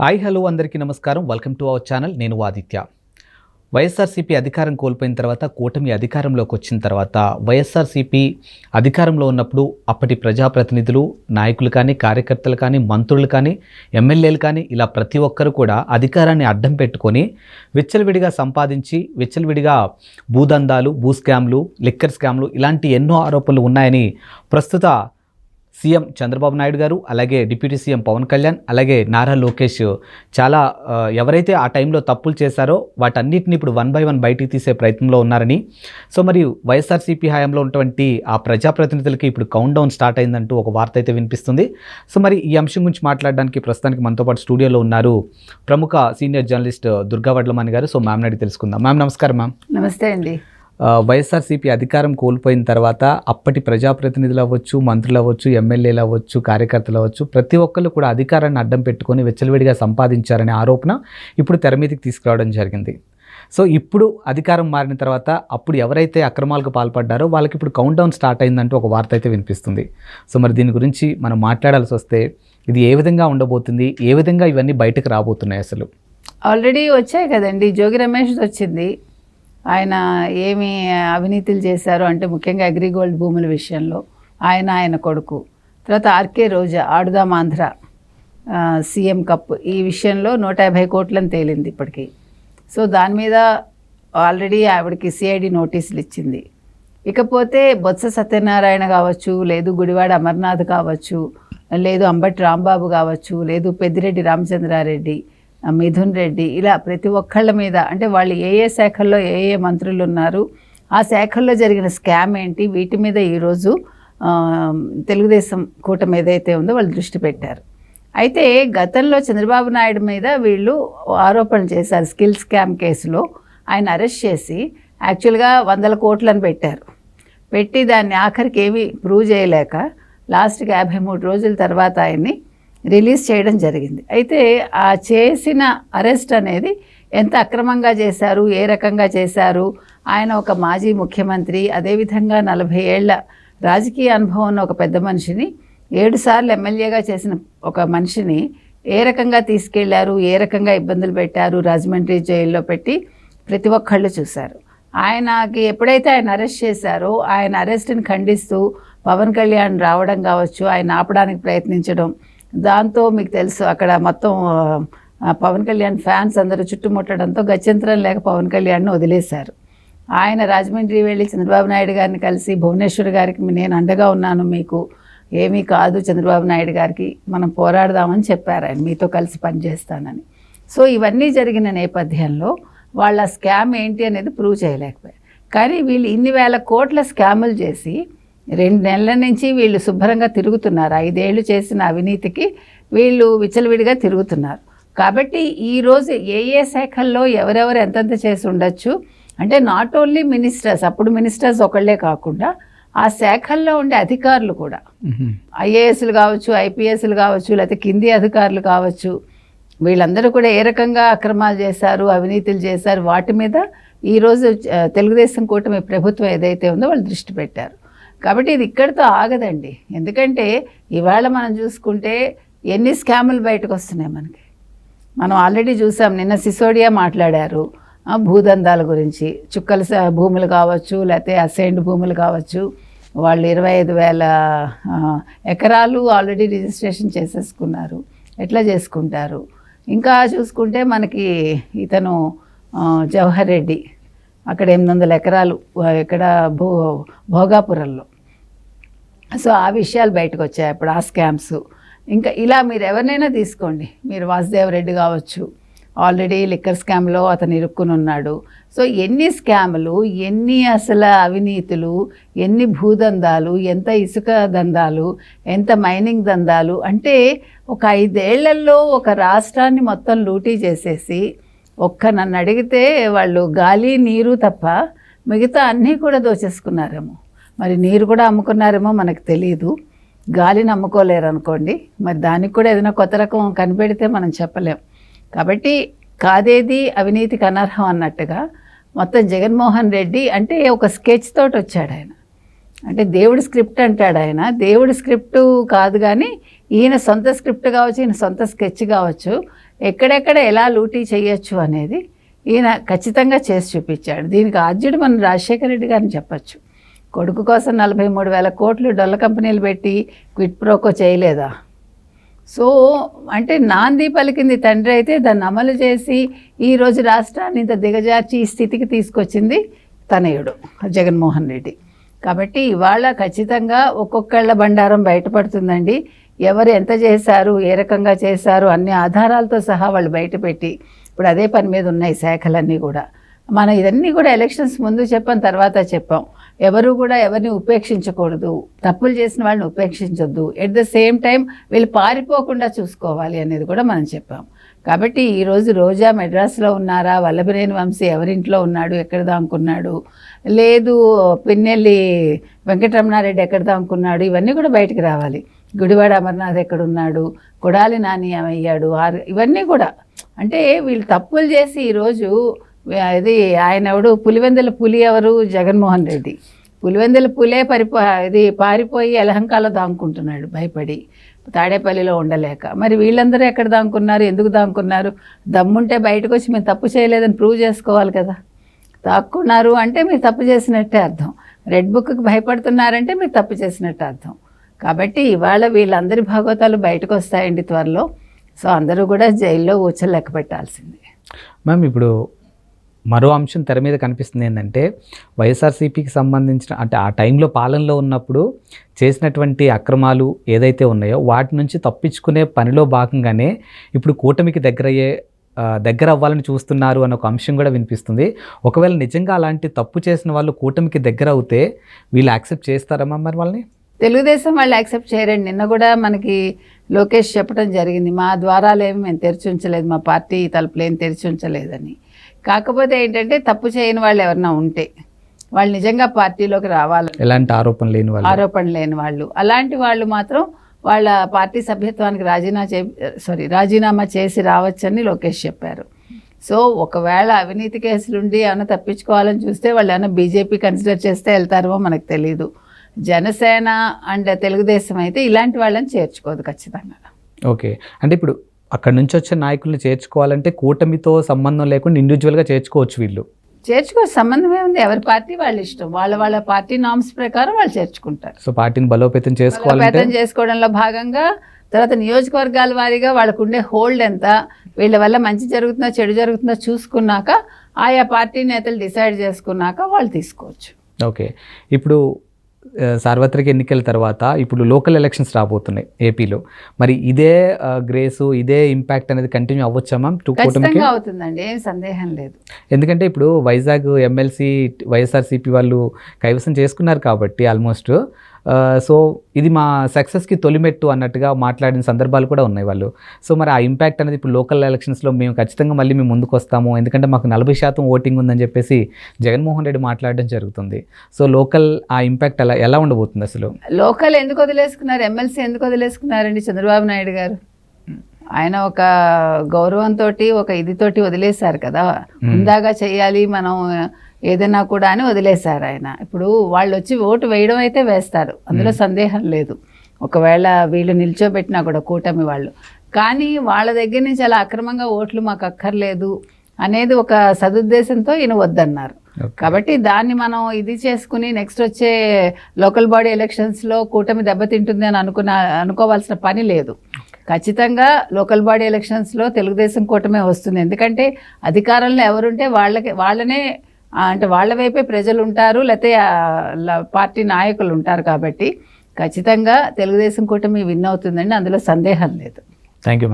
Hi hello అందరికీ నమస్కారం. Welcome to our channel. నేను ఆదిత్య. వైఎస్ఆర్సీపీ అధికారం కోల్పోయిన తర్వాత కూటమి అధికారంలోకి వచ్చిన తర్వాత వైఎస్ఆర్సీపీ అధికారంలో ఉన్నప్పుడు అప్పటి ప్రజాప్రతినిధులు, నాయకులు కానీ, కార్యకర్తలు కానీ, మంత్రులు కానీ, ఎమ్మెల్యేలు కానీ ఇలా ప్రతి ఒక్కరు కూడా అధికారాన్ని అడ్డం పెట్టుకొని విచ్చలవిడిగా సంపాదించి విచ్చలవిడిగా భూదందాలు, భూ స్కామ్లు, లిక్కర్ స్కామ్లు ఇలాంటి ఎన్నో ఆరోపణలు ఉన్నాయని ప్రస్తుత సీఎం చంద్రబాబు నాయుడు గారు, అలాగే డిప్యూటీ సీఎం పవన్ కళ్యాణ్, అలాగే నారా లోకేష్ చాలా ఎవరైతే ఆ టైంలో తప్పులు చేశారో వాటన్నిటిని ఇప్పుడు వన్ బై వన్ బయటికి తీసే ప్రయత్నంలో ఉన్నారని, సో మరి వైఎస్ఆర్సీపీ హయాంలో ఉన్నటువంటి ఆ ప్రజాప్రతినిధులకి ఇప్పుడు కౌంట్ డౌన్ స్టార్ట్ అయిందంటూ ఒక వార్త అయితే వినిపిస్తుంది. సో మరి ఈ అంశం గురించి మాట్లాడడానికి ప్రస్తుతానికి మనతో పాటు స్టూడియోలో ఉన్నారు ప్రముఖ సీనియర్ జర్నలిస్ట్ దుర్గా వడ్లమాని గారు. సో మ్యామ్ అడిగి తెలుసుకుందాం. మ్యామ్ నమస్కారం. మ్యామ్ నమస్తే అండి. వైఎస్ఆర్సీపీ అధికారం కోల్పోయిన తర్వాత అప్పటి ప్రజాప్రతినిధులు అవ్వచ్చు, మంత్రులు అవ్వచ్చు, ఎమ్మెల్యేలు అవ్వచ్చు, కార్యకర్తలు అవ్వచ్చు, ప్రతి ఒక్కళ్ళు కూడా అధికారాన్ని అడ్డం పెట్టుకొని విచ్చలవిడిగా సంపాదించారనే ఆరోపణ ఇప్పుడు తెర మీదకి తీసుకురావడం జరిగింది. సో ఇప్పుడు అధికారం మారిన తర్వాత అప్పుడు ఎవరైతే అక్రమాలకు పాల్పడ్డారో వాళ్ళకి ఇప్పుడు కౌంట్ డౌన్ స్టార్ట్ అయిందంటూ ఒక వార్త అయితే వినిపిస్తుంది. సో మరి దీని గురించి మనం మాట్లాడాల్సి వస్తే ఇది ఏ విధంగా ఉండబోతుంది, ఏ విధంగా ఇవన్నీ బయటకు రాబోతున్నాయి? అసలు ఆల్రెడీ వచ్చాయి కదండి. జోగి రమేష్ వచ్చింది. ఆయన ఏమి అవినీతులు చేశారు అంటే ముఖ్యంగా అగ్రిగోల్డ్ భూముల విషయంలో ఆయన కొడుకు, తర్వాత ఆర్కే రోజా ఆడుదాం ఆంధ్ర సీఎం కప్ ఈ విషయంలో 150 కోట్లని తేలింది ఇప్పటికీ. సో దాని మీద ఆల్రెడీ ఆవిడకి సిఐడి నోటీసులు ఇచ్చింది. ఇకపోతే బొత్స సత్యనారాయణ కావచ్చు, లేదు గుడివాడ అమర్నాథ్ కావచ్చు, లేదు అంబటి రాంబాబు కావచ్చు, లేదు పెద్దిరెడ్డి రామచంద్రారెడ్డి, మిథున్ రెడ్డి, ఇలా ప్రతి ఒక్కళ్ళ మీద అంటే వాళ్ళు ఏ శాఖల్లో ఏ మంత్రులు ఉన్నారు, ఆ శాఖల్లో జరిగిన స్కామ్ ఏంటి, వీటి మీద ఈరోజు తెలుగుదేశం కూటమి ఏదైతే ఉందో వాళ్ళు దృష్టి పెట్టారు. అయితే గతంలో చంద్రబాబు నాయుడు మీద వీళ్ళు ఆరోపణలు చేశారు. స్కిల్ స్కామ్ కేసులో ఆయన అరెస్ట్ చేసి యాక్చువల్గా 100 కోట్లను పెట్టారు. పెట్టి దాన్ని ఆఖరికి ఏమీ ప్రూవ్ చేయలేక లాస్ట్కి 53 రోజుల తర్వాత ఆయన్ని రిలీజ్ చేయడం జరిగింది. అయితే ఆ చేసిన అరెస్ట్ అనేది ఎంత అక్రమంగా చేశారు, ఏ రకంగా చేశారు, ఆయన ఒక మాజీ ముఖ్యమంత్రి, అదేవిధంగా 40 ఏళ్ల రాజకీయ అనుభవం ఉన్న ఒక పెద్ద మనిషిని, 7 సార్లు ఎమ్మెల్యేగా చేసిన ఒక మనిషిని ఏ రకంగా తీసుకెళ్లారు, ఏ రకంగా ఇబ్బందులు పెట్టారు, రాజమండ్రి జైల్లో పెట్టి ప్రతి ఒక్కళ్ళు చూశారు. ఆయనకి ఎప్పుడైతే ఆయన అరెస్ట్ చేశారో ఆయన అరెస్ట్ని ఖండిస్తూ పవన్ కళ్యాణ్ రావడం కావచ్చు, ఆయన ఆపడానికి ప్రయత్నించడం, దాంతో మీకు తెలుసు అక్కడ మొత్తం పవన్ కళ్యాణ్ ఫ్యాన్స్ అందరూ చుట్టుముట్టడంతో గత్యంతరం లేక పవన్ కళ్యాణ్ను వదిలేశారు. ఆయన రాజమండ్రి వెళ్ళి చంద్రబాబు నాయుడు గారిని కలిసి భువనేశ్వర్ గారికి నేను అండగా ఉన్నాను, మీకు ఏమీ కాదు, చంద్రబాబు నాయుడు గారికి మనం పోరాడదామని చెప్పారు, ఆయన మీతో కలిసి పనిచేస్తానని. సో ఇవన్నీ జరిగిన నేపథ్యంలో వాళ్ళ స్కామ్ ఏంటి అనేది ప్రూవ్ చేయలేకపోయారు. కానీ వీళ్ళు ఇన్ని వేల కోట్ల స్కాములు చేసి 2 నెలల నుంచి వీళ్ళు శుభ్రంగా తిరుగుతున్నారు. 5 ఏళ్ళు చేసిన అవినీతికి వీళ్ళు విచ్చలవిడిగా తిరుగుతున్నారు. కాబట్టి ఈరోజు ఏ శాఖల్లో ఎవరెవరు ఎంతెంత చేసి ఉండొచ్చు అంటే నాట్ ఓన్లీ మినిస్టర్స్, అప్పుడు మినిస్టర్స్ ఒకళ్ళే కాకుండా ఆ శాఖల్లో ఉండే అధికారులు కూడా, ఐఏఎస్లు కావచ్చు, ఐపీఎస్లు కావచ్చు, లేకపోతే కింది అధికారులు కావచ్చు, వీళ్ళందరూ కూడా ఏ రకంగా అక్రమాలు చేశారు, అవినీతులు చేశారు, వాటి మీద ఈరోజు తెలుగుదేశం కూటమి ప్రభుత్వం ఏదైతే ఉందో వాళ్ళు దృష్టి పెట్టారు. కాబట్టి ఇది ఇక్కడితో ఆగదండి. ఎందుకంటే ఇవాళ మనం చూసుకుంటే ఎన్ని స్కాములు బయటకు వస్తున్నాయి మనకి. మనం ఆల్రెడీ చూసాం, నిన్న సిసోడియా మాట్లాడారు భూదందాల గురించి. చుక్కల భూములు కావచ్చు, లేకపోతే అసైన్డ్ భూములు కావచ్చు, వాళ్ళు 25,000 ఎకరాలు ఆల్రెడీ రిజిస్ట్రేషన్ చేసేసుకున్నారు. ఎట్లా చేసుకుంటారు? ఇంకా చూసుకుంటే మనకి ఇతను జవహర్ రెడ్డి అక్కడ 800 ఎకరాలు ఇక్కడ భోగాపురంలో. సో ఆ విషయాలు బయటకు వచ్చాయి అప్పుడు, ఆ స్కామ్స్. ఇంకా ఇలా మీరు ఎవరినైనా తీసుకోండి, మీరు వాసుదేవ్ రెడ్డి కావచ్చు, ఆల్రెడీ లిక్కర్ స్కామ్లో అతను ఇరుక్కుని ఉన్నాడు. సో ఎన్ని స్కాములు, ఎన్ని అసలు అవినీతులు, ఎన్ని భూదందాలు, ఎంత ఇసుక దందాలు, ఎంత మైనింగ్ దందాలు, అంటే ఒక 5 ఏళ్లలో ఒక రాష్ట్రాన్ని మొత్తం లూటీ చేసేసి నన్ను అడిగితే వాళ్ళు గాలి నీరు తప్ప మిగతా అన్నీ కూడా దోచేసుకున్నారేమో. మరి నీరు కూడా అమ్ముకున్నారేమో మనకు తెలియదు, గాలిని అమ్ముకోలేరు అనుకోండి. మరి దానికి కూడా ఏదైనా కొత్త రకం కనిపెడితే మనం చెప్పలేం. కాబట్టి కాదేది అవినీతికి అనర్హం అన్నట్టుగా మొత్తం జగన్మోహన్ రెడ్డి అంటే ఒక స్కెచ్ తోటి వచ్చాడు ఆయన. అంటే దేవుడి స్క్రిప్ట్ అంటాడు ఆయన. దేవుడి స్క్రిప్టు కాదు కానీ ఈయన సొంత స్క్రిప్ట్ కావచ్చు, ఈయన సొంత స్కెచ్ కావచ్చు. ఎక్కడెక్కడ ఎలా లూటీ చేయొచ్చు అనేది ఈయన ఖచ్చితంగా చేసి చూపించాడు. దీనికి ఆద్యుడు మన రాజశేఖర రెడ్డి గారిని చెప్పచ్చు. కొడుకు కోసం 43,000 కోట్లు డొల్ల కంపెనీలు పెట్టి క్విట్ ప్రోకో చేయలేదా? సో అంటే నాంది పలికింది తండ్రి అయితే దాన్ని అమలు చేసి ఈరోజు రాష్ట్రాన్ని ఇంత దిగజార్చి ఈ స్థితికి తీసుకొచ్చింది తనయుడు జగన్మోహన్ రెడ్డి. కాబట్టి ఇవాళ ఖచ్చితంగా ఒక్కొక్కళ్ళ బండారం బయటపడుతుందండి. ఎవరు ఎంత చేశారు, ఏ రకంగా చేశారు అన్ని ఆధారాలతో సహా వాళ్ళు బయటపెట్టి ఇప్పుడు అదే పని మీద ఉన్నాయి శాఖలన్నీ కూడా. మనం ఇదన్నీ కూడా ఎలక్షన్స్ ముందు చెప్పాం, తర్వాత చెప్పాం. ఎవరు కూడా ఎవరిని ఉపేక్షించకూడదు, తప్పులు చేసిన వాళ్ళని ఉపేక్షించొద్దు, ఎట్ ద సేమ్ టైం వీళ్ళు పారిపోకుండా చూసుకోవాలి అనేది కూడా మనం చెప్పాం. కాబట్టి ఈరోజు రోజా మెడ్రాస్లో ఉన్నారా, వల్లభనేని వంశీ ఎవరింట్లో ఉన్నాడు, ఎక్కడ దాంకున్నాడు, లేదు పిన్నెల్లి వెంకటరమణారెడ్డి ఎక్కడ దాంకున్నాడు, ఇవన్నీ కూడా బయటకు రావాలి. గుడివాడ అమర్నాథ్ ఎక్కడున్నాడు, కొడాలి నాని ఏమయ్యాడు, ఇవన్నీ కూడా అంటే వీళ్ళు తప్పులు చేసి ఈరోజు ఇది ఆయన ఎవడు పులివెందుల పులి ఎవరు, జగన్మోహన్ రెడ్డి. పులివెందుల పులే పారిపోయి యలహంకలో దాంకుంటున్నాడు భయపడి, తాడేపల్లిలో ఉండలేక. మరి వీళ్ళందరూ ఎక్కడ దాంకున్నారు, ఎందుకు దాంకున్నారు? దమ్ముంటే బయటకు వచ్చి మేము తప్పు చేయలేదని ప్రూవ్ చేసుకోవాలి కదా. దాక్కున్నారు అంటే మీరు తప్పు చేసినట్టే అర్థం. రెడ్ బుక్కి భయపడుతున్నారంటే మీరు తప్పు చేసినట్టు అర్థం. కాబట్టి ఇవాళ వీళ్ళందరి భాగవతాలు బయటకు వస్తాయండి త్వరలో. సో అందరూ కూడా జైల్లో ఊచలు లెక్క పెట్టాల్సిందే. మ్యామ్, ఇప్పుడు మరో అంశం తెర మీద కనిపిస్తుంది ఏంటంటే వైఎస్ఆర్సీపీకి సంబంధించిన అంటే ఆ టైంలో పాలనలో ఉన్నప్పుడు చేసినటువంటి అక్రమాలు ఏదైతే ఉన్నాయో వాటి నుంచి తప్పించుకునే పనిలో భాగంగానే ఇప్పుడు కూటమికి దగ్గర అవ్వాలని చూస్తున్నారు అనే ఒక అంశం కూడా వినిపిస్తుంది. ఒకవేళ నిజంగా అలాంటి తప్పు చేసిన వాళ్ళు కూటమికి దగ్గర అవుతే వీళ్ళు యాక్సెప్ట్ చేస్తారమ్మా మరి వాళ్ళని? తెలుగుదేశం వాళ్ళు యాక్సెప్ట్ చేయరండి. నిన్న కూడా మనకి లోకేష్ చెప్పడం జరిగింది, మా ద్వారాలేమి మేము తెరిచి ఉంచలేదు, మా పార్టీ తలుపులేం తెరిచి ఉంచలేదని. కాకపోతే ఏంటంటే తప్పు చేయని వాళ్ళు ఎవరన్నా ఉంటే వాళ్ళు నిజంగా పార్టీలోకి రావాలి, ఎలాంటి ఆరోపణ లేని వాళ్ళు అలాంటి వాళ్ళు మాత్రం వాళ్ళ పార్టీ సభ్యత్వానికి రాజీనామా చేసి రావచ్చని లోకేష్ చెప్పారు. సో ఒకవేళ అవినీతి కేసులుండి ఏమైనా తప్పించుకోవాలని చూస్తే వాళ్ళు ఏమైనా బీజేపీ కన్సిడర్ చేస్తే వెళ్తారో మనకు తెలియదు. జనసేన అండ్ తెలుగుదేశం అయితే ఇలాంటి వాళ్ళని చేర్చుకోదు ఖచ్చితంగా. ఓకే, అంటే ఇప్పుడు అక్కడ నుంచి వచ్చే నాయకుల్ని చేర్చుకోవాలంటే కూటమితో సంబంధం లేకుండా ఇండివిజువల్గా చేర్చుకోవచ్చు, వీళ్ళు చేర్చుకోవచ్చు, సంబంధమే ఉంది. ఎవరి పార్టీ వాళ్ళ ఇష్టం, వాళ్ళ పార్టీ నామ్స్ ప్రకారం వాళ్ళు చేర్చుకుంటారు. సో పార్టీని బలోపేతం చేసుకోవడంలో భాగంగా తర్వాత నియోజకవర్గాల వారీగా వాళ్ళకు ఉండే హోల్డ్ ఎంత, వీళ్ళ వల్ల మంచి జరుగుతుందా చెడు జరుగుతుందా చూసుకున్నాక ఆయా పార్టీ నేతలు డిసైడ్ చేసుకున్నాక వాళ్ళు తీసుకోవచ్చు. ఓకే, ఇప్పుడు సార్వత్రిక ఎన్నికల తర్వాత ఇప్పుడు లోకల్ ఎలక్షన్స్ రాబోతున్నాయి ఏపీలో. మరి ఇదే గ్రేసు ఇదే ఇంపాక్ట్ అనేది కంటిన్యూ అవ్వచ్చా మ్యామ్? ఖచ్చితంగా అవుతుందండి, ఏం సందేహం లేదు. ఎందుకంటే ఇప్పుడు వైజాగ్ ఎమ్మెల్సీ వైఎస్ఆర్సీపీ వాళ్ళు కైవసం చేసుకున్నారు కాబట్టి ఆల్మోస్ట్. సో ఇది మా సక్సెస్కి తొలిమెట్టు అన్నట్టుగా మాట్లాడిన సందర్భాలు కూడా ఉన్నాయి వాళ్ళు. సో మరి ఆ ఇంపాక్ట్ అనేది ఇప్పుడు లోకల్ ఎలక్షన్స్లో మేము ఖచ్చితంగా మళ్ళీ మేము ముందుకు వస్తాము, ఎందుకంటే మాకు 40% ఓటింగ్ ఉందని చెప్పేసి జగన్మోహన్ రెడ్డి మాట్లాడడం జరుగుతుంది. సో లోకల్ ఆ ఇంపాక్ట్ ఎలా ఉండబోతుంది అసలు? లోకల్ ఎందుకు వదిలేసుకున్నారు, ఎమ్మెల్సీ ఎందుకు వదిలేసుకున్నారండి చంద్రబాబు నాయుడు గారు? ఆయన ఒక గౌరవంతో ఒక ఇదితోటి వదిలేశారు కదా, ముందాగా చేయాలి మనం ఏదైనా కూడా అని వదిలేశారు ఆయన. ఇప్పుడు వాళ్ళు వచ్చి ఓటు వేయడం అయితే వేస్తారు, అందులో సందేహం లేదు. ఒకవేళ వీళ్ళు నిల్చోబెట్టినా కూడా కూటమి వాళ్ళు, కానీ వాళ్ళ దగ్గర నుంచి అలా అక్రమంగా ఓట్లు మాకు అక్కర్లేదు అనేది ఒక సదుద్దేశంతో ఈయన వద్దన్నారు. కాబట్టి దాన్ని మనం ఇది చేసుకుని నెక్స్ట్ వచ్చే లోకల్ బాడీ ఎలక్షన్స్లో కూటమి దెబ్బతింటుంది అని అనుకోవాల్సిన పని లేదు. ఖచ్చితంగా లోకల్ బాడీ ఎలక్షన్స్లో తెలుగుదేశం కూటమే వస్తుంది. ఎందుకంటే అధికారంలో ఎవరుంటే వాళ్ళనే అంటే వాళ్ళ వైపే ప్రజలు ఉంటారు, లేకపోతే పార్టీ నాయకులు ఉంటారు. కాబట్టి ఖచ్చితంగా తెలుగుదేశం కూటమి విన్ అవుతుందండి, అందులో సందేహం లేదు. Thank you.